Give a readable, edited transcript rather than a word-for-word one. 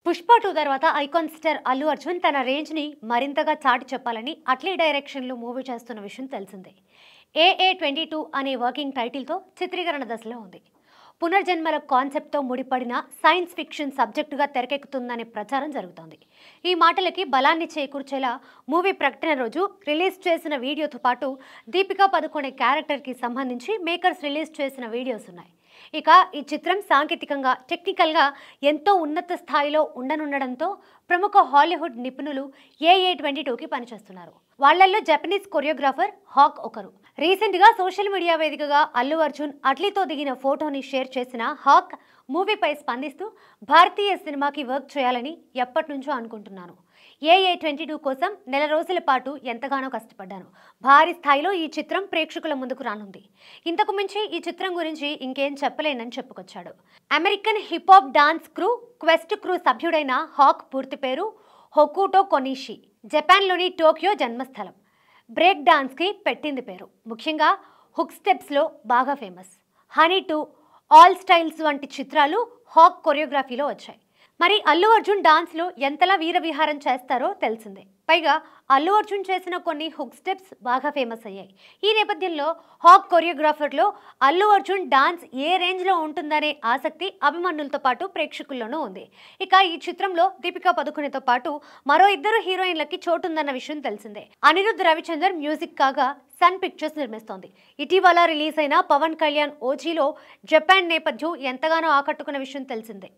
పుష్ప 2 తర్వాత icon star Allu Arjun తన రేంజ్ని మరింతగా చాటి చెప్పాలని అట్లీ డైరెక్షన్లో మూవీ చేస్తున్న విషయం తెలిసిందే. AA22 అనే వర్కింగ్ టైటిల్తో చిత్రీకరణ దశలో ఉంది. పునర్జన్మల కాన్సెప్ట్తో ముడిపడిన సైన్స్ ఫిక్షన్ సబ్జెక్టుగా తెరకెక్కుతుందనే ప్రచారం జరుగుతోంది. ఈ మాటలకి బలాన్ని చేకూర్చేలా మూవీ ప్రకటన రోజు రిలీజ్ చేసిన వీడియోతో పాటు దీపికా పదుకొనే క్యారెక్టర్కి సంబంధించి మేకర్స్ రిలీజ్ చేసిన వీడియోస్ ఉన్నాయి. ఇక ఈ చిత్రం సాంకేతికంగా టెక్నికల్గా ఎంతో ఉన్నత స్థాయిలో ఉండనుండడంతో ప్రముఖ హాలీవుడ్ నిపుణులు AA22కి పనిచేస్తున్నారు. వాళ్లలో జపనీస్ కొరియోగ్రాఫర్ హాక్ ఒకరు. రీసెంట్గా సోషల్ మీడియా వేదికగా అల్లు అర్జున్ అట్లీతో దిగిన ఫోటోని షేర్ చేసిన హాక్ మూవీపై స్పందిస్తూ భారతీయ సినిమాకి వర్క్ చేయాలని ఎప్పటి నుంచో అనుకుంటున్నాను. AA22 కోసం నెల రోజుల పాటు ఎంతగానో కష్టపడ్డాను. భారీ స్థాయిలో ఈ చిత్రం ప్రేక్షకుల ముందుకు రానుంది. ఇంతకు మించి ఈ చిత్రం గురించి ఇంకేం చెప్పలేనని చెప్పుకొచ్చాడు. American hip hop dance crew Quest Crew సభ్యుడైన హాక్ పూర్తి పేరు హొకుటో కొనిషి. జపాన్లోని టోక్యో జన్మస్థలం. బ్రేక్ డాన్స్కి పెట్టింది పేరు. ముఖ్యంగా హుక్ స్టెప్స్లో బాగా ఫేమస్. హనీ 2, ఆల్ స్టైల్స్ వంటి చిత్రాలు హాక్ కొరియోగ్రఫీలో వచ్చాయి. మరి అల్లు అర్జున్ డాన్స్లో ఎంతలా వీరవిహారం చేస్తారో తెలిసిందే. పైగా అల్లు అర్జున్ చేసిన కొన్ని హుక్ స్టెప్స్ బాగా ఫేమస్ అయ్యాయి. ఈ నేపథ్యంలో హాక్ కొరియోగ్రాఫర్లో అల్లు అర్జున్ డాన్స్ ఏ రేంజ్లో ఉంటుందనే ఆసక్తి అభిమానులతో పాటు ప్రేక్షకుల్లోనూ ఉంది. ఇక ఈ చిత్రంలో దీపికా పదుకొనేతో పాటు మరో 2 హీరోయిన్లకి చోటుందన్న విషయం తెలిసిందే. అనిరుద్ రవిచందర్ మ్యూజిక్ కాగా సన్ పిక్చర్స్ నిర్మిస్తోంది. ఇటీవల రిలీజ్ అయిన పవన్ కళ్యాణ్ ఓజీలో జపాన్ నేపథ్యం ఎంతగానో ఆకట్టుకున్న విషయం తెలిసిందే.